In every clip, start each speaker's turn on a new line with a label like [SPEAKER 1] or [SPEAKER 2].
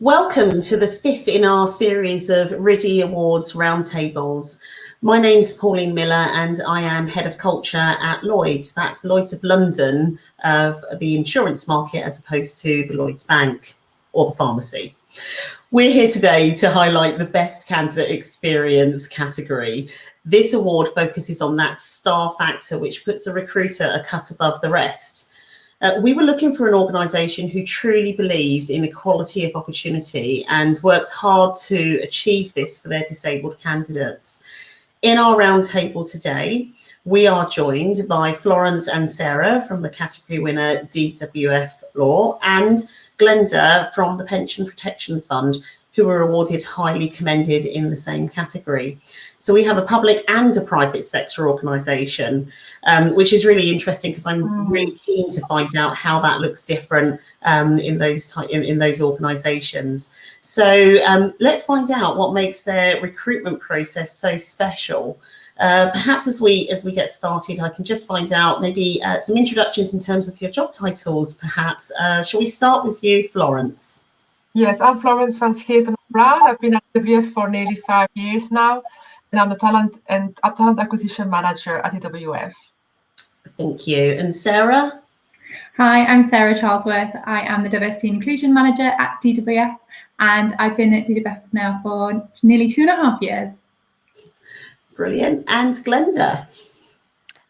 [SPEAKER 1] Welcome to the fifth in our series of RIDI Awards Roundtables. My name's Pauline Miller and I am Head of Culture at Lloyds. That's Lloyds of London, the insurance market, as opposed to the Lloyds Bank or the pharmacy. We're here today to highlight the best candidate experience category. This award focuses on that star factor which puts a recruiter a cut above the rest. We were looking for an organisation who truly believes in equality of opportunity and works hard to achieve this for their disabled candidates. In our roundtable today, we are joined by Florence and Sarah from the category winner DWF Law and Glenda from the Pension Protection Fund, who were awarded highly commended in the same category. So we have a public and a private sector organisation, which is really interesting because I'm really keen to find out how that looks different in those organisations. So let's find out what makes their recruitment process so special. Perhaps as we get started, I can just find out maybe some introductions in terms of your job titles, perhaps. Shall we start with you, Florence?
[SPEAKER 2] Yes, I'm Florence van Schepen-Brown. I've been at DWF for nearly 5 years now, and I'm the talent acquisition manager at DWF.
[SPEAKER 1] Thank you. And Sarah?
[SPEAKER 3] Hi, I'm Sarah Charlesworth. I am the diversity and inclusion manager at DWF, and I've been at DWF now for nearly 2.5 years. Brilliant.
[SPEAKER 1] And Glenda?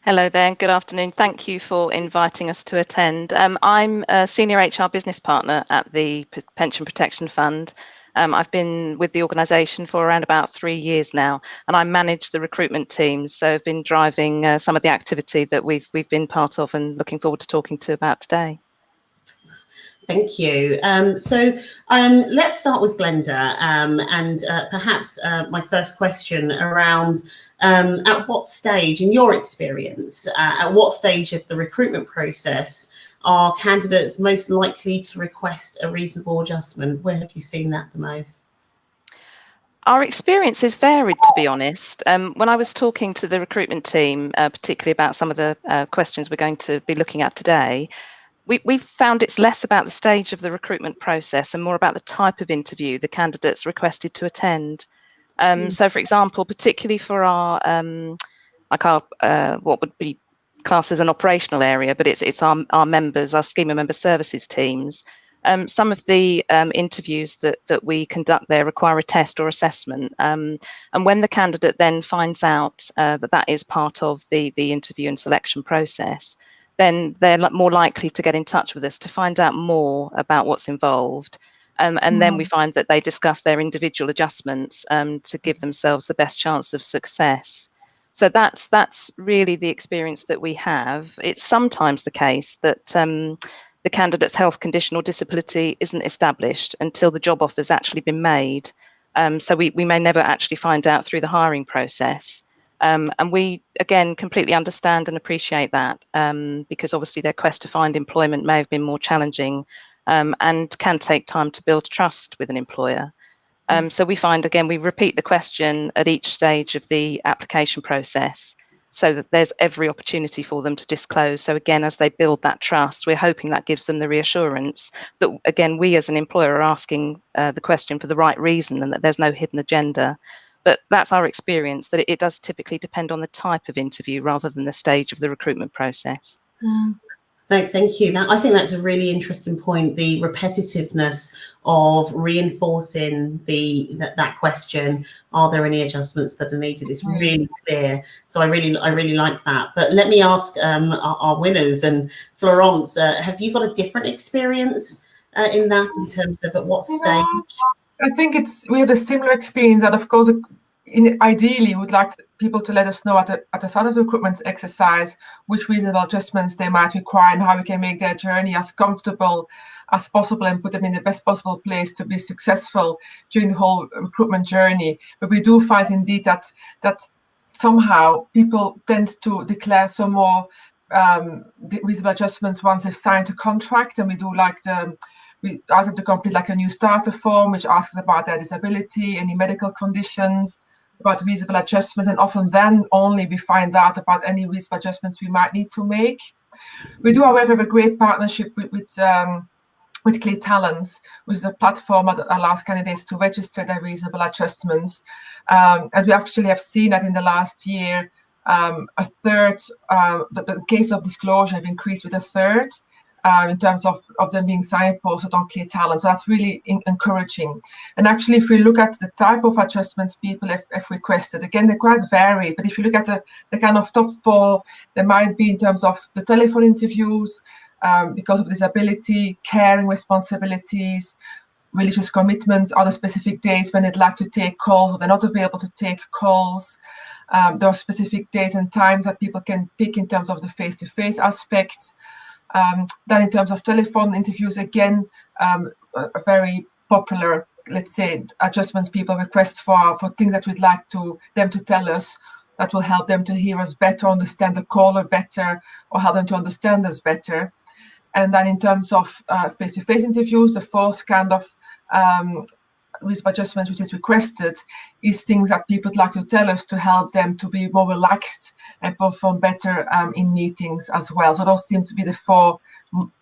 [SPEAKER 4] Hello there, good afternoon. Thank you for inviting us to attend. I'm a senior HR business partner at the Pension Protection Fund. I've been with the organisation for around about 3 years now, and I manage the recruitment teams. So I've been driving some of the activity that we've been part of and looking forward to talking to about today.
[SPEAKER 1] Thank you. Let's start with Glenda and perhaps my first question around at what stage, in your experience, at what stage of the recruitment process are candidates most likely to request a reasonable adjustment? Where have you seen that the most?
[SPEAKER 4] Our experience is varied, to be honest. When I was talking to the recruitment team, particularly about some of the questions we're going to be looking at today, we've found it's less about the stage of the recruitment process and more about the type of interview the candidates requested to attend. So, for example, particularly for our what would be classed as an operational area, but it's our members, our schema member services teams. Some of the interviews that we conduct there require a test or assessment. And when the candidate then finds out that is part of the interview and selection process, then they're more likely to get in touch with us to find out more about what's involved. And then we find that they discuss their individual adjustments to give themselves the best chance of success. So that's really the experience that we have. It's sometimes the case that the candidate's health condition or disability isn't established until the job offer's actually been made. So we may never actually find out through the hiring process. And we, again, completely understand and appreciate that because obviously their quest to find employment may have been more challenging and can take time to build trust with an employer. So we find, again, we repeat the question at each stage of the application process so that there's every opportunity for them to disclose. So again, as they build that trust, we're hoping that gives them the reassurance that, again, we as an employer are asking the question for the right reason and that there's no hidden agenda. But that's our experience, that it does typically depend on the type of interview rather than the stage of the recruitment process.
[SPEAKER 1] Thank you. I think that's a really interesting point, the repetitiveness of reinforcing that question, are there any adjustments that are needed, is really clear. So I really like that. But let me ask our winners, and Florence, have you got a different experience in that, in terms of at what stage?
[SPEAKER 2] I think we have a similar experience that, of course, ideally would like people to let us know at the start of the recruitment exercise which reasonable adjustments they might require and how we can make their journey as comfortable as possible and put them in the best possible place to be successful during the whole recruitment journey. But we do find indeed that somehow people tend to declare some more reasonable adjustments once they've signed a contract, and we do we ask them to complete like a new starter form, which asks about their disability, any medical conditions, about reasonable adjustments, and often then only we find out about any reasonable adjustments we might need to make. We do, however, have a great partnership with with Clear Talents, which is a platform that allows candidates to register their reasonable adjustments. And we actually have seen that in the last year, a third, the case of disclosure have increased with a third in terms of them being signposted on Clear Talent. So that's really encouraging. And actually, if we look at the type of adjustments people have requested, again, they're quite varied. But if you look at the kind of top 4, there might be in terms of the telephone interviews, because of disability, caring responsibilities, religious commitments, other specific days when they'd like to take calls or they're not available to take calls. There are specific days and times that people can pick in terms of the face-to-face aspect. Then in terms of telephone interviews, again, a very popular, let's say, adjustments people request for things that we'd like them to tell us that will help them to hear us better, understand the caller better, or help them to understand us better. And then in terms of face-to-face interviews, the fourth kind of risk adjustments which is requested is things that people would like to tell us to help them to be more relaxed and perform better in meetings as well. So those seem to be the 4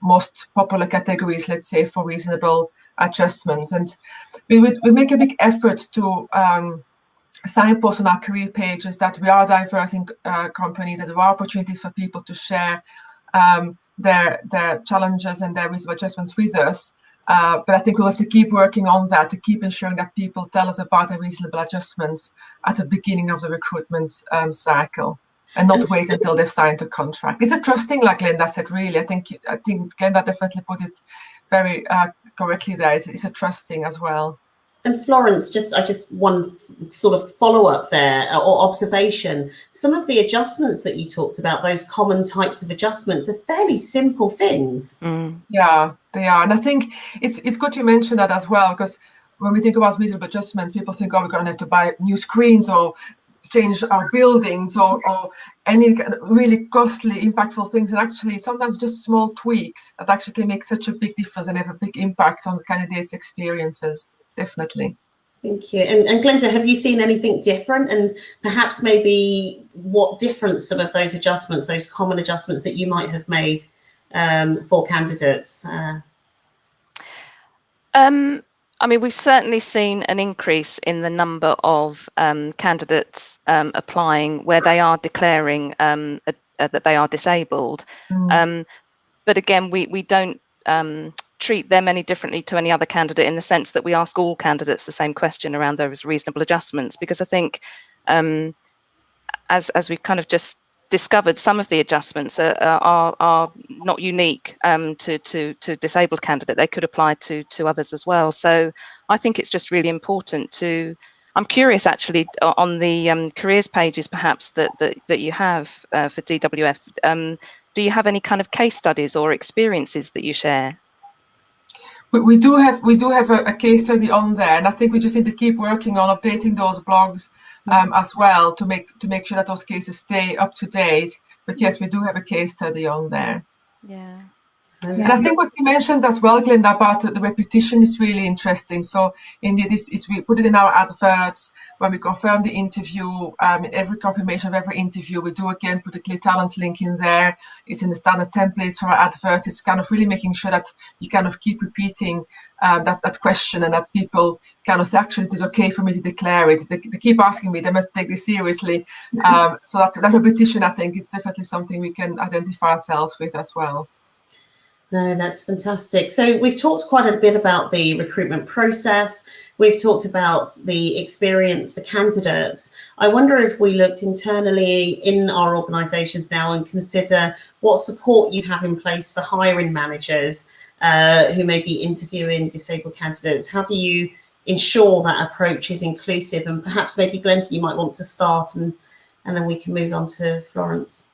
[SPEAKER 2] most popular categories, let's say, for reasonable adjustments. And we make a big effort to signpost on our career pages that we are a diverse company, that there are opportunities for people to share their challenges and their reasonable adjustments with us. But I think we'll have to keep working on that, to keep ensuring that people tell us about their reasonable adjustments at the beginning of the recruitment cycle, and not wait until they've signed a contract. It's a trusting, like Glenda said, really. I think Glenda definitely put it very correctly there. It's a trusting as well.
[SPEAKER 1] And Florence, just one sort of follow-up there, or observation. Some of the adjustments that you talked about, those common types of adjustments, are fairly simple things.
[SPEAKER 2] Yeah, they are. And I think it's good you mention that as well, because when we think about reasonable adjustments, people think, oh, we're going to have to buy new screens or change our buildings or any kind of really costly, impactful things. And actually, sometimes just small tweaks that actually can make such a big difference and have a big impact on the candidates' experiences. Definitely.
[SPEAKER 1] Thank you. And Glenda, have you seen anything different, and perhaps maybe what difference some of those adjustments, those common adjustments that you might have made for candidates?
[SPEAKER 4] I mean, we've certainly seen an increase in the number of candidates applying where they are declaring that they are disabled. But again, we don't treat them any differently to any other candidate, in the sense that we ask all candidates the same question around those reasonable adjustments, because I think as we kind of just discovered, some of the adjustments are not unique to disabled candidate. They could apply to others as well. So I think it's just really important to, I'm curious actually on the careers pages perhaps that you have for DWF, do you have any kind of case studies or experiences that you share?
[SPEAKER 2] We do have a case study on there, and I think we just need to keep working on updating those blogs as well to make sure that those cases stay up to date. But yes, we do have a case study on there.
[SPEAKER 4] Yeah.
[SPEAKER 2] And I think what you mentioned as well, Glenda, about the repetition is really interesting. So indeed, we put it in our adverts when we confirm the interview. In every confirmation of every interview, we do again put a Clear Talents link in there. It's in the standard templates for our adverts. It's kind of really making sure that you kind of keep repeating that question, and that people kind of say, actually, it is okay for me to declare it. They keep asking me, they must take this seriously. So that repetition, I think, is definitely something we can identify ourselves with as well.
[SPEAKER 1] No, that's fantastic. So we've talked quite a bit about the recruitment process. We've talked about the experience for candidates. I wonder if we looked internally in our organisations now and consider what support you have in place for hiring managers who may be interviewing disabled candidates. How do you ensure that approach is inclusive? And perhaps maybe Glenda, you might want to start, and then we can move on to Florence.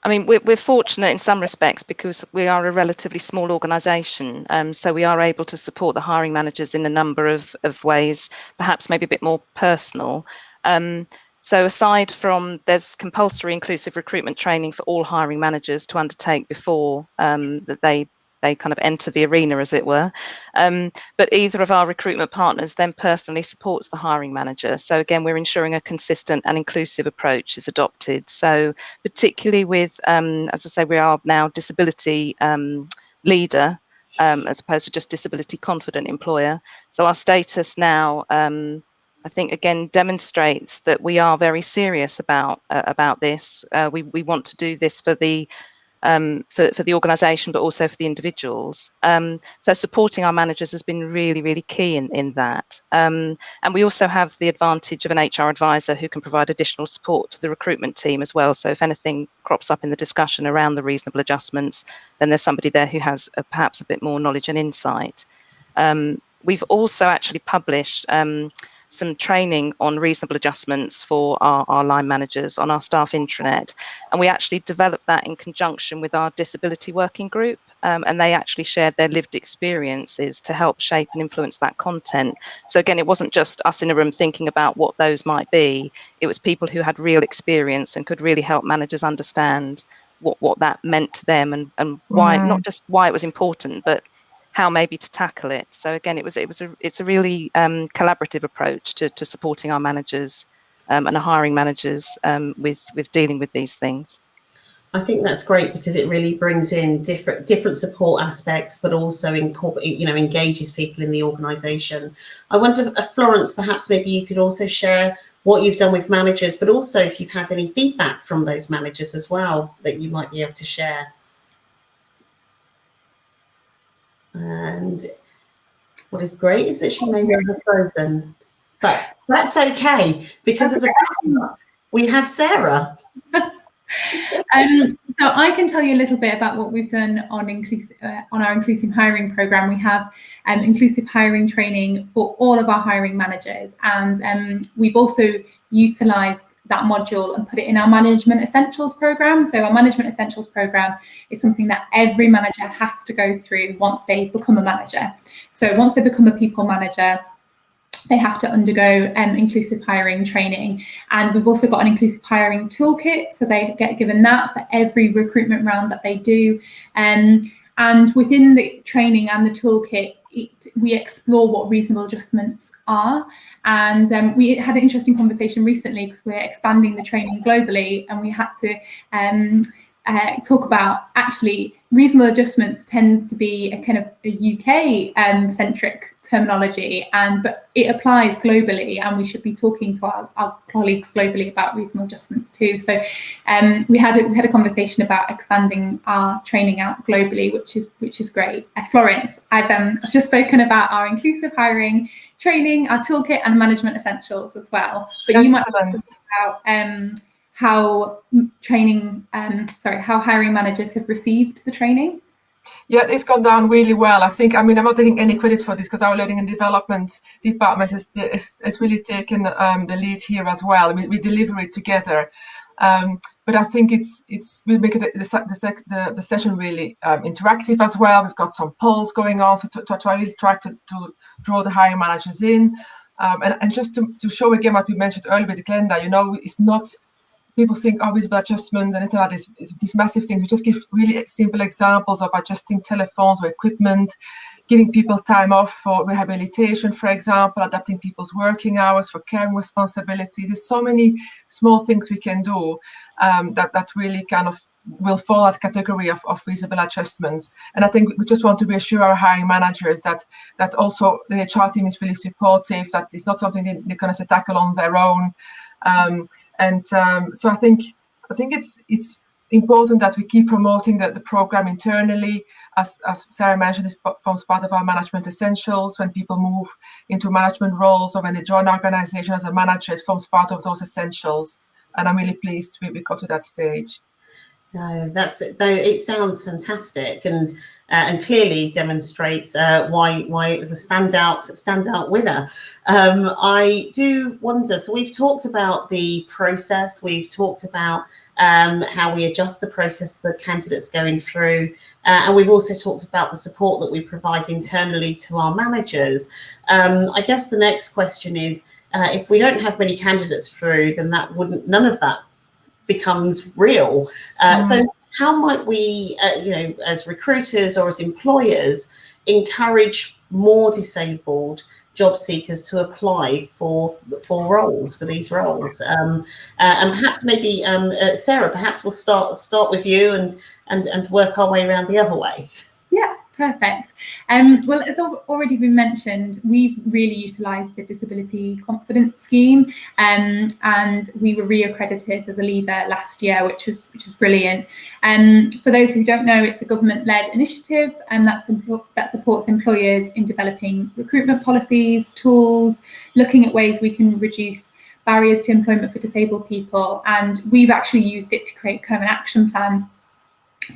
[SPEAKER 4] I mean, we're fortunate in some respects because we are a relatively small organisation, so we are able to support the hiring managers in a number of ways, perhaps maybe a bit more personal. So aside from, there's compulsory inclusive recruitment training for all hiring managers to undertake before that they kind of enter the arena, as it were. But either of our recruitment partners then personally supports the hiring manager. So again, we're ensuring a consistent and inclusive approach is adopted. So particularly with, as I say, we are now disability leader as opposed to just disability confident employer. So our status now, I think, again, demonstrates that we are very serious about this. We want to do this for the organisation, but also for the individuals. So supporting our managers has been really, really key in that. And we also have the advantage of an HR advisor who can provide additional support to the recruitment team as well. So if anything crops up in the discussion around the reasonable adjustments, then there's somebody there who has perhaps a bit more knowledge and insight. We've also actually published some training on reasonable adjustments for our line managers on our staff intranet. And we actually developed that in conjunction with our disability working group. And they actually shared their lived experiences to help shape and influence that content. So again, it wasn't just us in a room thinking about what those might be. It was people who had real experience and could really help managers understand what that meant to them and why, not just why it was important, but how maybe to tackle it. So again, it's a really collaborative approach to supporting our managers and our hiring managers with dealing with these things.
[SPEAKER 1] I think that's great because it really brings in different support aspects, but also engages people in the organisation. I wonder, Florence, perhaps maybe you could also share what you've done with managers, but also if you've had any feedback from those managers as well that you might be able to share. And what is great is that she may well have frozen, but that's okay because as a backup, we have Sarah.
[SPEAKER 3] So I can tell you a little bit about what we've done on our inclusive hiring program. We have inclusive hiring training for all of our hiring managers, and we've also utilised that module and put it in our management essentials program. So our management essentials program is something that every manager has to go through once they become a manager. So once they become a people manager, they have to undergo inclusive hiring training. And we've also got an inclusive hiring toolkit, so they get given that for every recruitment round that they do. And within the training and the toolkit, we explore what reasonable adjustments are. And we had an interesting conversation recently because we're expanding the training globally, and we had to talk about actually reasonable adjustments tends to be a kind of a UK centric terminology, but it applies globally, and we should be talking to our colleagues globally about reasonable adjustments too. So we had a conversation about expanding our training out globally, which is great. Florence, I've just spoken about our inclusive hiring training, our toolkit, and management essentials as well. But you might talk about how hiring managers have received the training.
[SPEAKER 2] Yeah, it's gone down really well. I think, I'm not taking any credit for this because our learning and development department has really taken the lead here as well. We deliver it together. But I think we make it the session really interactive as well. We've got some polls going on to really try to draw the hiring managers in. And just to show again what we mentioned earlier with Glenda, it's not, people think, oh, reasonable adjustments and like these massive things. We just give really simple examples of adjusting telephones or equipment, giving people time off for rehabilitation, for example, adapting people's working hours for caring responsibilities. There's so many small things we can do that really kind of will fall at category of reasonable adjustments. And I think we just want to reassure our hiring managers that also the HR team is really supportive, that it's not something they're going to have to tackle on their own. So I think it's important that we keep promoting the program internally. As Sarah mentioned, this forms part of our management essentials. When people move into management roles or when they join an organization as a manager, it forms part of those essentials. And I'm really pleased we got to that stage.
[SPEAKER 1] No, it sounds fantastic and clearly demonstrates why it was a standout winner. I do wonder, so we've talked about the process, we've talked about how we adjust the process for candidates going through, and we've also talked about the support that we provide internally to our managers. I guess the next question is, if we don't have many candidates through, then none of that becomes real. So how might we, as recruiters or as employers, encourage more disabled job seekers to apply for these roles? And perhaps maybe Sarah, perhaps we'll start with you and work our way around the other way.
[SPEAKER 3] Yeah, Perfect. Well, as already been mentioned, we've really utilised the Disability Confidence Scheme, and we were re-accredited as a leader last year, which was brilliant. For those who don't know, it's a government-led initiative, and that supports employers in developing recruitment policies, tools, looking at ways we can reduce barriers to employment for disabled people, and we've actually used it to create kind of an action plan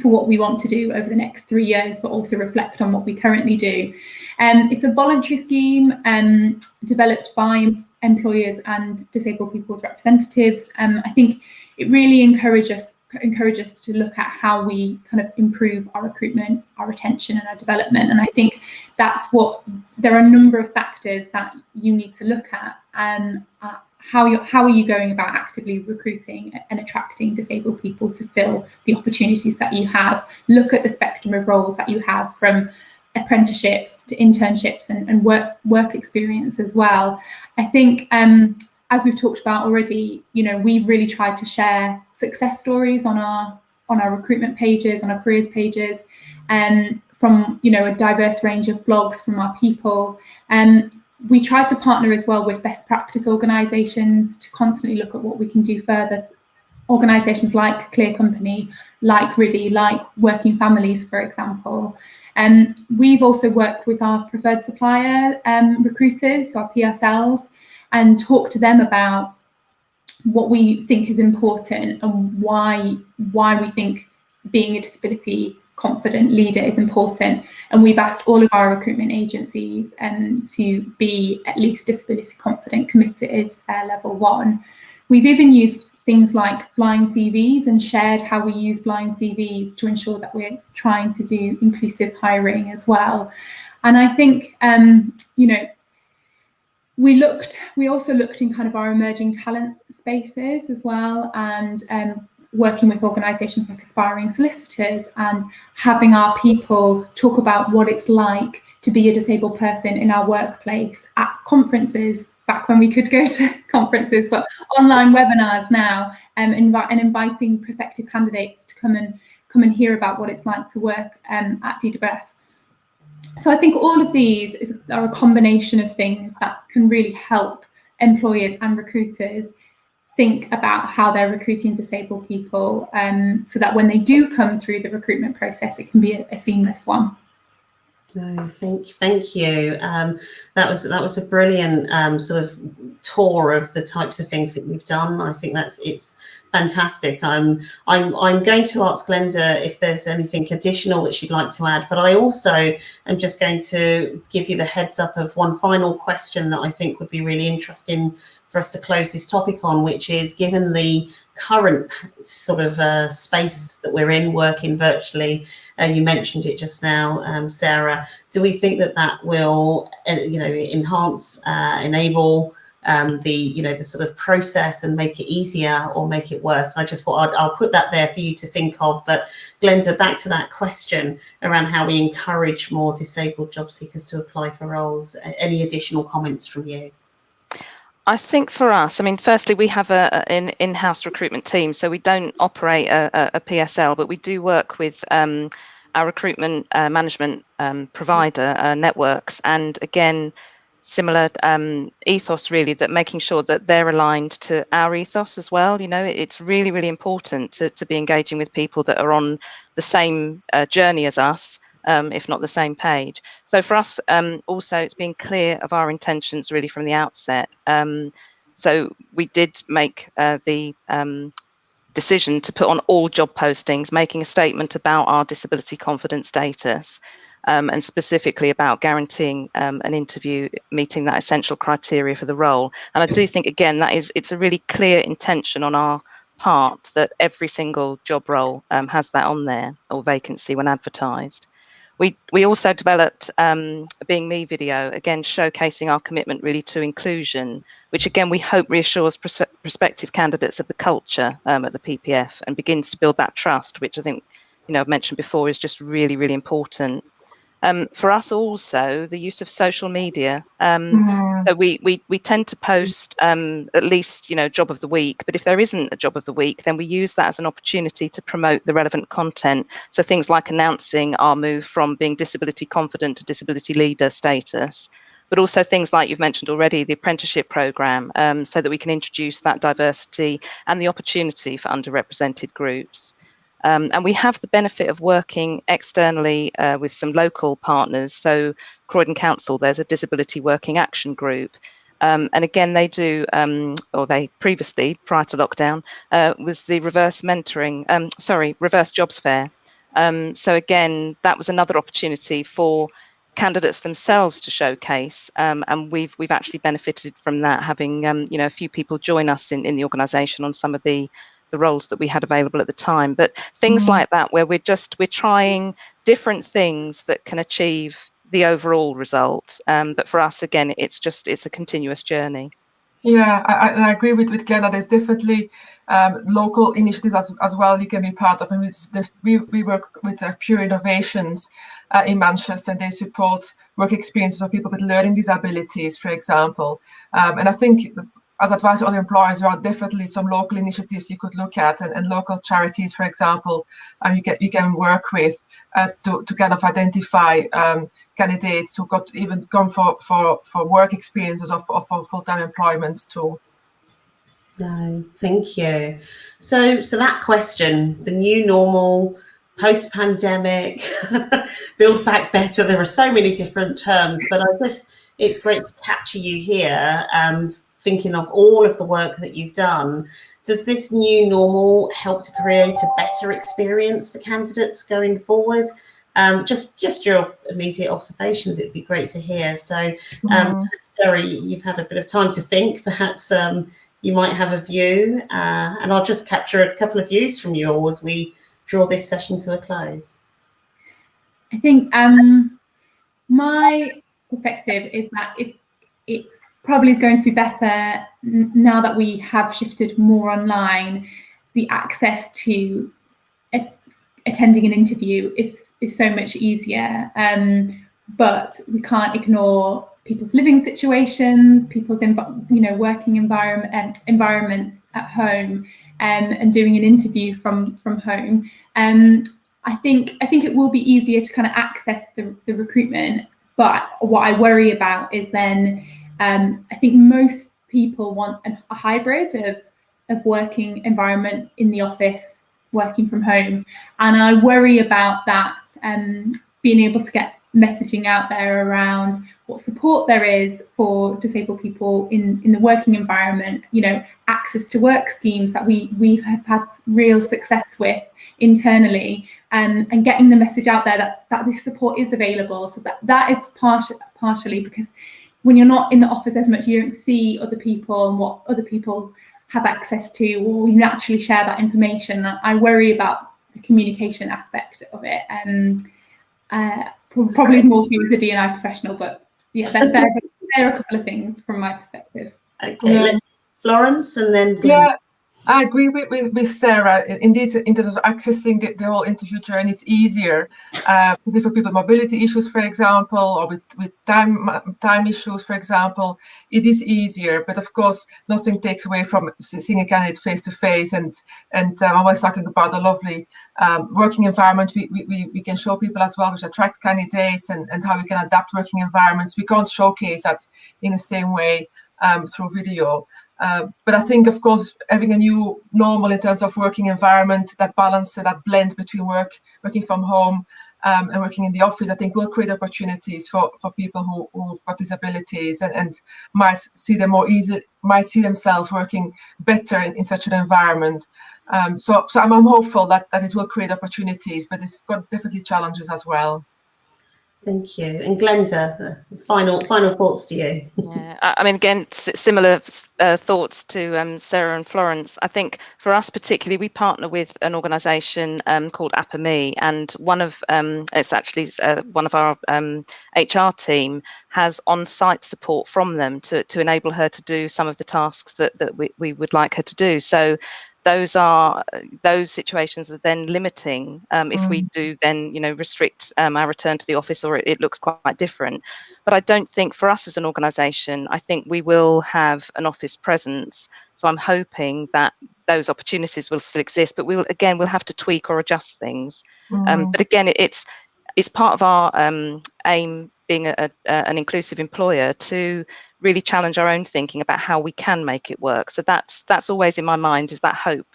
[SPEAKER 3] for what we want to do over the next 3 years, but also reflect on what we currently do. It's a voluntary scheme developed by employers and disabled people's representatives. I think it really encourage us to look at how we kind of improve our recruitment, our retention and our development. And I think there are a number of factors that you need to look at. How are you going about actively recruiting and attracting disabled people to fill the opportunities that you have? Look at the spectrum of roles that you have, from apprenticeships to internships and work experience as well. I think, as we've talked about already, we've really tried to share success stories on our recruitment pages, on our careers pages, from a diverse range of blogs from our people. We try to partner as well with best practice organisations to constantly look at what we can do further. Organisations like Clear Company, like RIDI, like Working Families, for example. We've also worked with our preferred supplier recruiters, so our PSLs, and talked to them about what we think is important and why we think being a disability confident leader is important. And we've asked all of our recruitment agencies to be at least disability confident committed level 1. We've even used things like blind CVs and shared how we use blind CVs to ensure that we're trying to do inclusive hiring as well. And I think we also looked in kind of our emerging talent spaces as well, and working with organisations like Aspiring Solicitors and having our people talk about what it's like to be a disabled person in our workplace at conferences, back when we could go to conferences, but online webinars now, and inviting prospective candidates to come and hear about what it's like to work at DWF. So I think all of these are a combination of things that can really help employers and recruiters think about how they're recruiting disabled people, so that when they do come through the recruitment process, it can be a seamless one.
[SPEAKER 1] No, thank you. That was a brilliant sort of tour of the types of things that we've done. I think it's fantastic. I'm going to ask Glenda if there's anything additional that she'd like to add, but I also am just going to give you the heads up of one final question that I think would be really interesting for us to close this topic on, which is, given the current sort of space that we're in, working virtually, you mentioned it just now, Sarah, do we think that will enhance, enable the sort of process and make it easier or make it worse? I just thought I'll put that there for you to think of. But Glenda, back to that question around how we encourage more disabled job seekers to apply for roles. Any additional comments from you?
[SPEAKER 4] I think for us, firstly, we have an in-house recruitment team, so we don't operate a PSL, but we do work with our recruitment management provider networks, and again, similar ethos really, that making sure that they're aligned to our ethos as well. It's really, really important to be engaging with people that are on the same journey as us, if not the same page. So for us, also, it's been clear of our intentions really from the outset. So we did make the decision to put on all job postings, making a statement about our disability confidence status, and specifically about guaranteeing an interview meeting that essential criteria for the role. And I do think, again, it's a really clear intention on our part that every single job role has that on there, or vacancy, when advertised. We also developed a Being Me video, again showcasing our commitment really to inclusion, which again we hope reassures prospective candidates of the culture at the PPF and begins to build that trust, which I think I've mentioned before is just really, really important. For us also, the use of social media. So we tend to post at least, job of the week. But if there isn't a job of the week, then we use that as an opportunity to promote the relevant content. So things like announcing our move from being disability confident to disability leader status, but also things like you've mentioned already, the apprenticeship programme, so that we can introduce that diversity and the opportunity for underrepresented groups. And we have the benefit of working externally with some local partners. So Croydon Council, there's a Disability Working Action Group. And again, they do, or they previously, prior to lockdown, was the reverse jobs fair. So again, that was another opportunity for candidates themselves to showcase, and we've actually benefited from that, having a few people join us in the organisation on some of the roles that we had available at the time. But things like that, where we're trying different things that can achieve the overall result. But for us, again, it's a continuous journey.
[SPEAKER 2] Yeah, I agree with Glenn that there's definitely local initiatives as well you can be part of. And we work with Pure Innovations in Manchester, and they support work experiences of people with learning disabilities, for example. And I think as advice to other employers, there are definitely some local initiatives you could look at, and local charities, for example, you can work with to kind of identify candidates who got even come for work experiences or for full-time employment too.
[SPEAKER 1] No, thank you. So that question, the new normal, post-pandemic, build back better, there are so many different terms, but I guess it's great to capture you here, thinking of all of the work that you've done. Does this new normal help to create a better experience for candidates going forward? Just your immediate observations, it'd be great to hear. So, Sarah, you've had a bit of time to think, perhaps you might have a view, and I'll just capture a couple of views from you all as we draw this session to a close.
[SPEAKER 3] I think my perspective is that it's probably is going to be better now that we have shifted more online. The access to attending an interview is so much easier, but we can't ignore people's living situations, people's working environments at home, and doing an interview from home. I think it will be easier to kind of access the recruitment, but what I worry about is then I think most people want a hybrid of working environment in the office, working from home, and I worry about that being able to get messaging out there around what support there is for disabled people in the working environment, access to work schemes that we have had real success with internally, and getting the message out there that this support is available. So that is partially because when you're not in the office as much, you don't see other people and what other people have access to, or we naturally share that information. I worry about the communication aspect of it. Probably is more to do with the D&I professional, but yeah, there are a couple of things from my perspective.
[SPEAKER 1] Okay, let's Florence and then Glenn.
[SPEAKER 2] Yeah, I agree with Sarah. Indeed, in terms of accessing the whole interview journey, it's easier. For people with mobility issues, for example, or with time issues, for example, it is easier. But of course, nothing takes away from seeing a candidate face to face. And I'm always talking about a lovely working environment we can show people as well, which attract candidates, and how we can adapt working environments. We can't showcase that in the same way through video. But I think, of course, having a new normal in terms of working environment, that balance, that blend between working from home and working in the office, I think will create opportunities for people who've got disabilities and might see themselves working better in such an environment. So I'm hopeful that it will create opportunities, but it's got definitely challenges as well.
[SPEAKER 1] Thank you. And Glenda, final thoughts to you.
[SPEAKER 4] Yeah, I mean, again, similar thoughts to Sarah and Florence. I think for us particularly, we partner with an organisation called APAME, and one of our HR team has on-site support from them to enable her to do some of the tasks that we would like her to do. So those situations are then limiting if we do then, you know, restrict our return to the office, or it looks quite different. But I don't think for us as an organisation, I think we will have an office presence. So I'm hoping that those opportunities will still exist, but we'll have to tweak or adjust things. But again, it's part of our aim, being an inclusive employer, to really challenge our own thinking about how we can make it work. So that's always in my mind, is that hope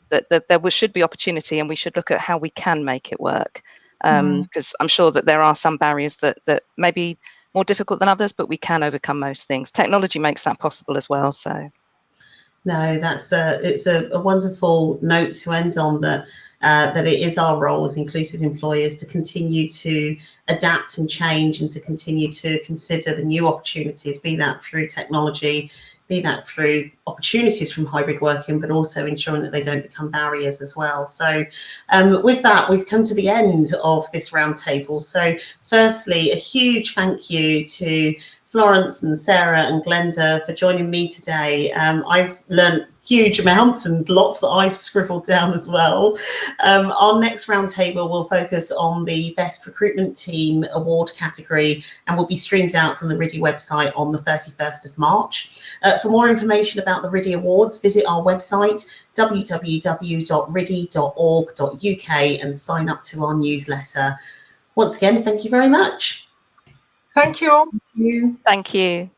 [SPEAKER 4] that there should be opportunity, and we should look at how we can make it work. Because I'm sure that there are some barriers that may be more difficult than others, but we can overcome most things. Technology makes that possible as well. So.
[SPEAKER 1] No, it's a wonderful note to end on, that that it is our role as inclusive employers to continue to adapt and change, and to continue to consider the new opportunities, be that through technology, be that through opportunities from hybrid working, but also ensuring that they don't become barriers as well. So with that, we've come to the end of this roundtable. So firstly, a huge thank you to Florence and Sarah and Glenda for joining me today. I've learned huge amounts, and lots that I've scribbled down as well. Our next roundtable will focus on the Best Recruitment Team Award category, and will be streamed out from the RIDI website on the 31st of March. For more information about the RIDI Awards, visit our website, www.ridi.org.uk, and sign up to our newsletter. Once again, thank you very much.
[SPEAKER 2] Thank you.
[SPEAKER 3] Thank you.
[SPEAKER 4] Thank you.